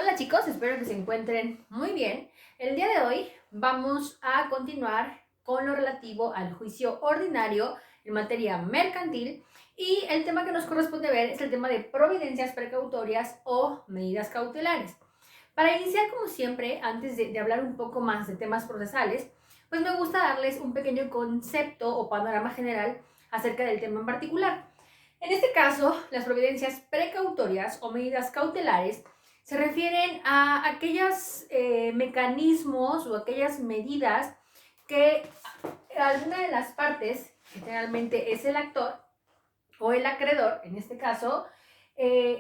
Hola chicos, espero que se encuentren muy bien. El día de hoy vamos a continuar con lo relativo al juicio ordinario en materia mercantil y el tema que nos corresponde ver es el tema de providencias precautorias o medidas cautelares. Para iniciar, como siempre, antes de hablar un poco más de temas procesales, pues me gusta darles un pequeño concepto o panorama general acerca del tema en particular. En este caso, las providencias precautorias o medidas cautelares se refieren a aquellos mecanismos o aquellas medidas que alguna de las partes, generalmente es el actor o el acreedor, en este caso,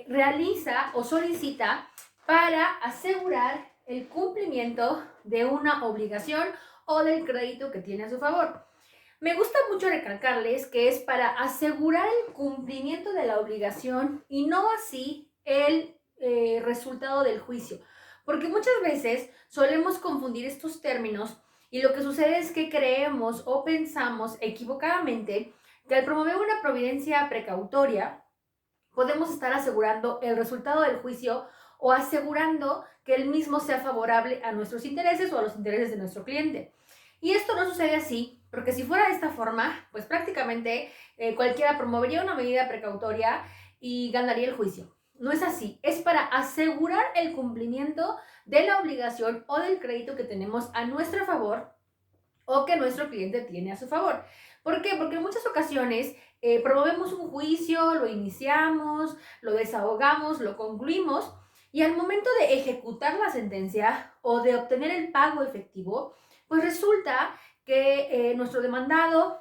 realiza o solicita para asegurar el cumplimiento de una obligación o del crédito que tiene a su favor. Me gusta mucho recalcarles que es para asegurar el cumplimiento de la obligación y no así el resultado del juicio. Porque muchas veces solemos confundir estos términos y lo que sucede es que creemos o pensamos equivocadamente que al promover una providencia precautoria podemos estar asegurando el resultado del juicio o asegurando que el mismo sea favorable a nuestros intereses o a los intereses de nuestro cliente. Y esto no sucede así, porque si fuera de esta forma, pues prácticamente cualquiera promovería una medida precautoria y ganaría el juicio. No es así, es para asegurar el cumplimiento de la obligación o del crédito que tenemos a nuestro favor o que nuestro cliente tiene a su favor. ¿Por qué? Porque en muchas ocasiones promovemos un juicio, lo iniciamos, lo desahogamos, lo concluimos y al momento de ejecutar la sentencia o de obtener el pago efectivo, pues resulta que nuestro demandado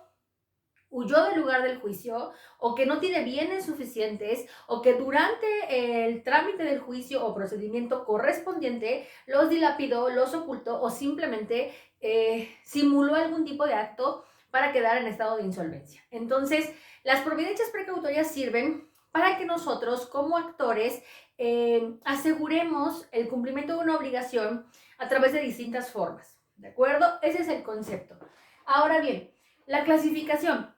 huyó del lugar del juicio o que no tiene bienes suficientes o que durante el trámite del juicio o procedimiento correspondiente los dilapidó, los ocultó o simplemente simuló algún tipo de acto para quedar en estado de insolvencia. Entonces, las providencias precautorias sirven para que nosotros como actores aseguremos el cumplimiento de una obligación a través de distintas formas. ¿De acuerdo? Ese es el concepto. Ahora bien, la clasificación.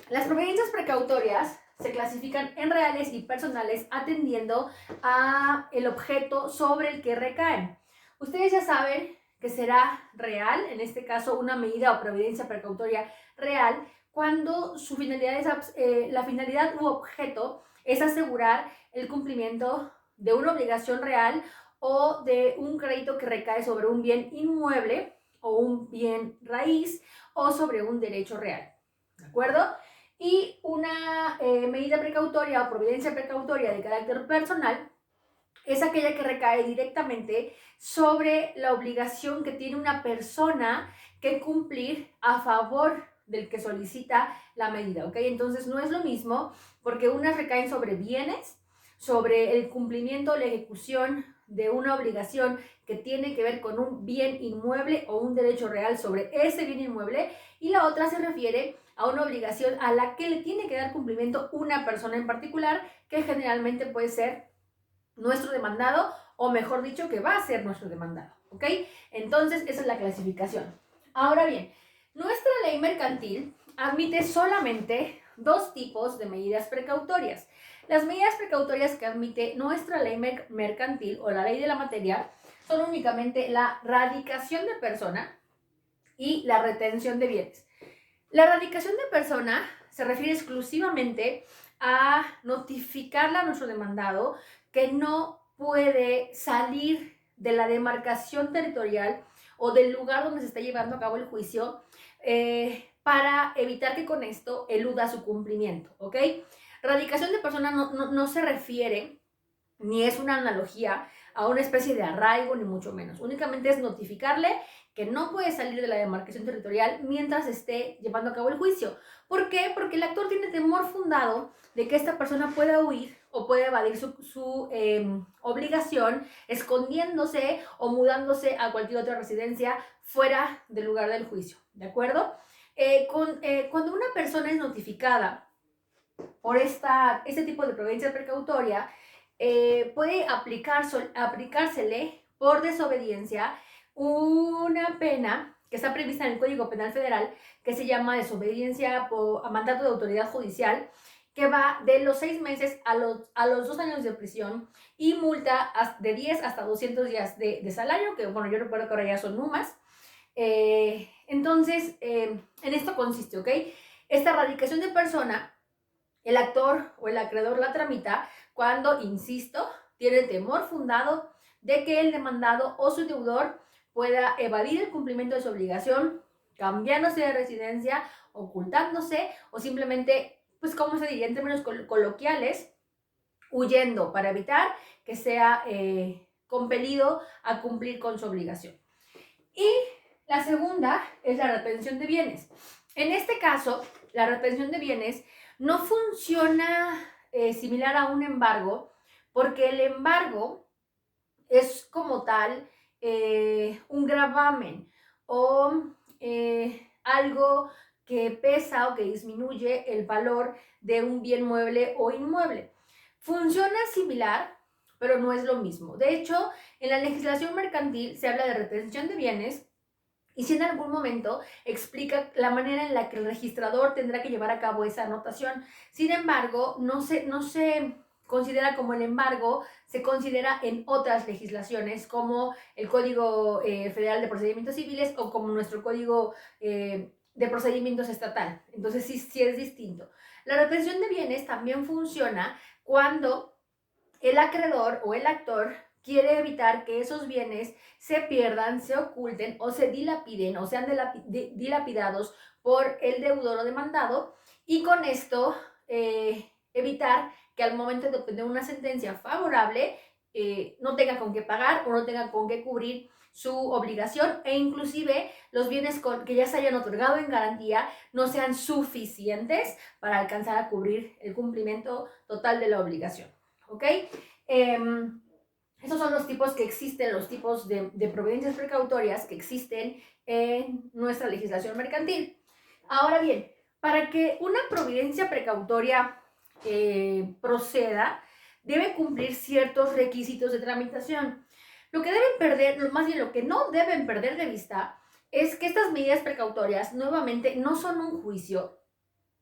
Las providencias precautorias se clasifican en reales y personales atendiendo a el objeto sobre el que recaen. Ustedes ya saben que será real, en este caso una medida o providencia precautoria real, cuando su finalidad es, la finalidad u objeto es asegurar el cumplimiento de una obligación real o de un crédito que recae sobre un bien inmueble o un bien raíz o sobre un derecho real. ¿De acuerdo? Y una medida precautoria o providencia precautoria de carácter personal es aquella que recae directamente sobre la obligación que tiene una persona que cumplir a favor del que solicita la medida, ¿ok? Entonces no es lo mismo porque unas recaen sobre bienes, sobre el cumplimiento o la ejecución de una obligación que tiene que ver con un bien inmueble o un derecho real sobre ese bien inmueble, y la otra se refiere a una obligación a la que le tiene que dar cumplimiento una persona en particular, que generalmente puede ser nuestro demandado, o mejor dicho, que va a ser nuestro demandado, ¿ok? Entonces, esa es la clasificación. Ahora bien, nuestra ley mercantil admite solamente dos tipos de medidas precautorias. Las medidas precautorias que admite nuestra ley mercantil o la ley de la materia son únicamente la radicación de persona y la retención de bienes. La radicación de persona se refiere exclusivamente a notificarle a nuestro demandado que no puede salir de la demarcación territorial o del lugar donde se está llevando a cabo el juicio para evitar que con esto eluda su cumplimiento, ¿ok? Radicación de persona no se refiere ni es una analogía a una especie de arraigo, ni mucho menos. Únicamente es notificarle que no puede salir de la demarcación territorial mientras esté llevando a cabo el juicio. ¿Por qué? Porque el actor tiene temor fundado de que esta persona pueda huir o pueda evadir su obligación escondiéndose o mudándose a cualquier otra residencia fuera del lugar del juicio. ¿De acuerdo? Cuando una persona es notificada por este tipo de providencia precautoria, puede aplicársele por desobediencia una pena que está prevista en el Código Penal Federal, que se llama desobediencia a mandato de autoridad judicial, que va de los 6 meses a los 2 años de prisión y multa de 10 hasta 200 días de salario, que bueno, yo recuerdo que ahora ya son numas. Entonces, en esto consiste, ¿ok? Esta erradicación de persona, el actor o el acreedor la tramita cuando, insisto, tiene temor fundado de que el demandado o su deudor pueda evadir el cumplimiento de su obligación, cambiándose de residencia, ocultándose o simplemente, pues, ¿cómo se diría en términos coloquiales? Huyendo para evitar que sea compelido a cumplir con su obligación. Y la segunda es la retención de bienes. En este caso, la retención de bienes no funciona similar a un embargo, porque el embargo es como tal un gravamen o algo que pesa o que disminuye el valor de un bien mueble o inmueble. Funciona similar, pero no es lo mismo. De hecho, en la legislación mercantil se habla de retención de bienes y si en algún momento explica la manera en la que el registrador tendrá que llevar a cabo esa anotación. Sin embargo, no se considera como el embargo, se considera en otras legislaciones como el Código Federal de Procedimientos Civiles o como nuestro Código de Procedimientos Estatal. Entonces sí es distinto. La retención de bienes también funciona cuando el acreedor o el actor quiere evitar que esos bienes se pierdan, se oculten o se dilapiden o sean dilapidados por el deudor o demandado y con esto evitar que al momento de obtener una sentencia favorable no tenga con qué pagar o no tenga con qué cubrir su obligación e inclusive los bienes que ya se hayan otorgado en garantía no sean suficientes para alcanzar a cubrir el cumplimiento total de la obligación. ¿Ok? Esos son los tipos que existen, los tipos de providencias precautorias que existen en nuestra legislación mercantil. Ahora bien, para que una providencia precautoria proceda, debe cumplir ciertos requisitos de tramitación. Lo que deben perder, más bien lo que no deben perder de vista, es que estas medidas precautorias, nuevamente, no son un juicio,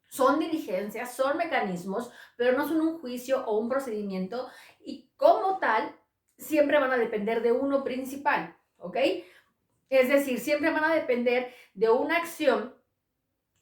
son diligencias, son mecanismos, pero no son un juicio o un procedimiento y como tal, siempre van a depender de uno principal, ¿ok? Es decir, siempre van a depender de una acción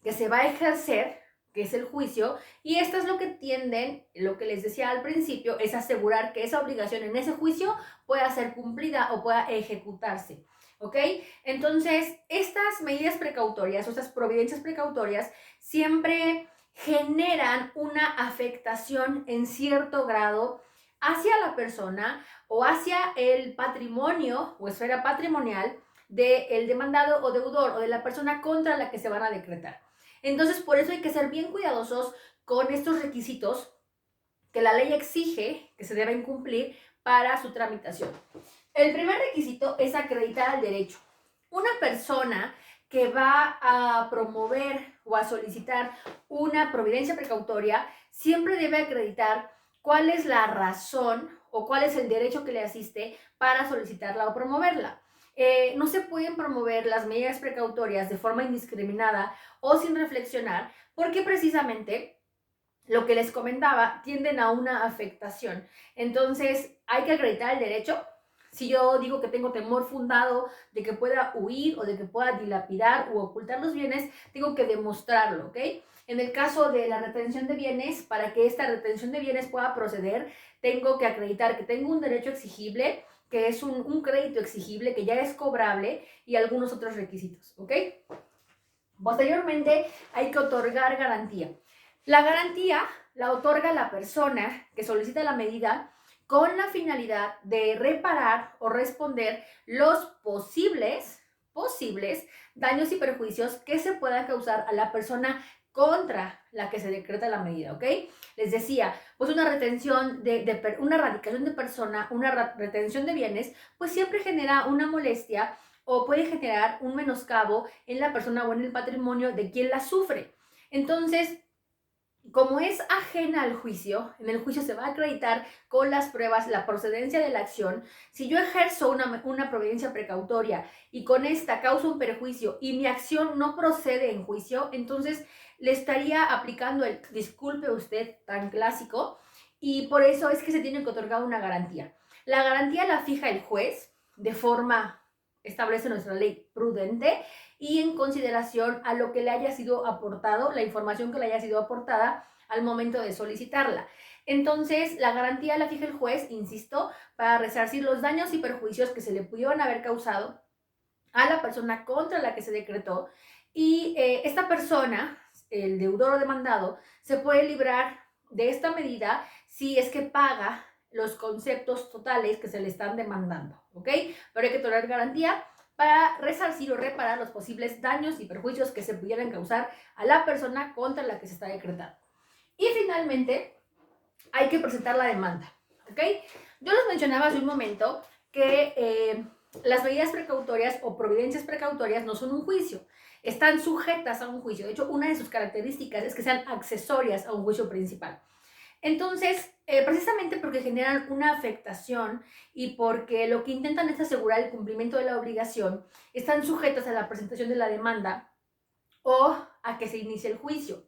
que se va a ejercer, que es el juicio, y esto es lo que tienden, lo que les decía al principio, es asegurar que esa obligación en ese juicio pueda ser cumplida o pueda ejecutarse, ¿ok? Entonces, estas medidas precautorias o estas providencias precautorias siempre generan una afectación en cierto grado hacia la persona o hacia el patrimonio o esfera patrimonial del demandado o deudor o de la persona contra la que se van a decretar. Entonces, por eso hay que ser bien cuidadosos con estos requisitos que la ley exige que se deben cumplir para su tramitación. El primer requisito es acreditar el derecho. Una persona que va a promover o a solicitar una providencia precautoria siempre debe acreditar cuál es la razón o cuál es el derecho que le asiste para solicitarla o promoverla. No se pueden promover las medidas precautorias de forma indiscriminada o sin reflexionar porque precisamente lo que les comentaba tienden a una afectación. Entonces hay que acreditar el derecho. Si yo digo que tengo temor fundado de que pueda huir o de que pueda dilapidar u ocultar los bienes, tengo que demostrarlo, ¿ok? En el caso de la retención de bienes, para que esta retención de bienes pueda proceder, tengo que acreditar que tengo un derecho exigible, que es un crédito exigible, que ya es cobrable y algunos otros requisitos, ¿ok? Posteriormente hay que otorgar garantía. La garantía la otorga la persona que solicita la medida con la finalidad de reparar o responder los posibles daños y perjuicios que se puedan causar a la persona contra la que se decreta la medida, ¿ok? Les decía, pues una retención una erradicación de persona, una retención de bienes, pues siempre genera una molestia o puede generar un menoscabo en la persona o en el patrimonio de quien la sufre. Entonces, como es ajena al juicio, en el juicio se va a acreditar con las pruebas la procedencia de la acción. Si yo ejerzo una providencia precautoria y con esta causo un perjuicio y mi acción no procede en juicio, entonces le estaría aplicando el disculpe usted tan clásico, y por eso es que se tiene que otorgar una garantía. La garantía la fija el juez de forma, establece nuestra ley, prudente, y en consideración a lo que le haya sido aportado, la información que le haya sido aportada al momento de solicitarla. Entonces, la garantía la fija el juez, insisto, para resarcir los daños y perjuicios que se le pudieron haber causado a la persona contra la que se decretó, y esta persona, el deudor o demandado, se puede librar de esta medida si es que paga los conceptos totales que se le están demandando, ¿ok? Pero hay que tener garantía para resarcir o reparar los posibles daños y perjuicios que se pudieran causar a la persona contra la que se está decretando. Y finalmente, hay que presentar la demanda, ¿ok? Yo les mencionaba hace un momento que las medidas precautorias o providencias precautorias no son un juicio, están sujetas a un juicio. De hecho, una de sus características es que sean accesorias a un juicio principal. Entonces, precisamente porque generan una afectación y porque lo que intentan es asegurar el cumplimiento de la obligación, están sujetas a la presentación de la demanda o a que se inicie el juicio.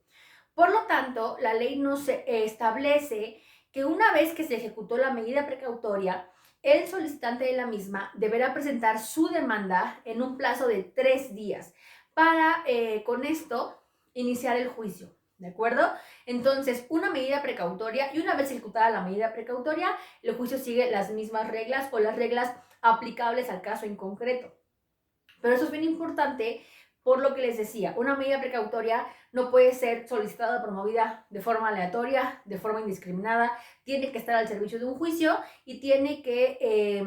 Por lo tanto, la ley nos establece que una vez que se ejecutó la medida precautoria, el solicitante de la misma deberá presentar su demanda en un plazo de 3 días para, con esto, iniciar el juicio. ¿De acuerdo? Entonces, una medida precautoria, y una vez ejecutada la medida precautoria, el juicio sigue las mismas reglas o las reglas aplicables al caso en concreto. Pero eso es bien importante por lo que les decía, una medida precautoria no puede ser solicitada o promovida de forma aleatoria, de forma indiscriminada, tiene que estar al servicio de un juicio y tiene que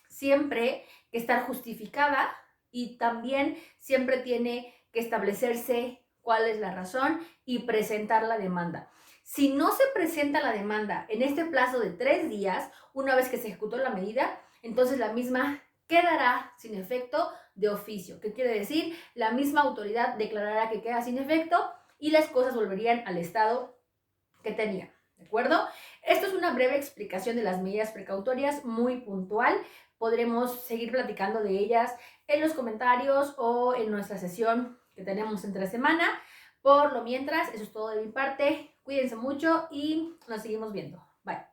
siempre estar justificada, y también siempre tiene que establecerse cuál es la razón y presentar la demanda. Si no se presenta la demanda en este plazo de 3 días, una vez que se ejecutó la medida, entonces la misma quedará sin efecto de oficio. ¿Qué quiere decir? La misma autoridad declarará que queda sin efecto y las cosas volverían al estado que tenían. ¿De acuerdo? Esto es una breve explicación de las medidas precautorias, muy puntual. Podremos seguir platicando de ellas en los comentarios o en nuestra sesión que tenemos entre semana. Por lo mientras, eso es todo de mi parte. Cuídense mucho y nos seguimos viendo. Bye.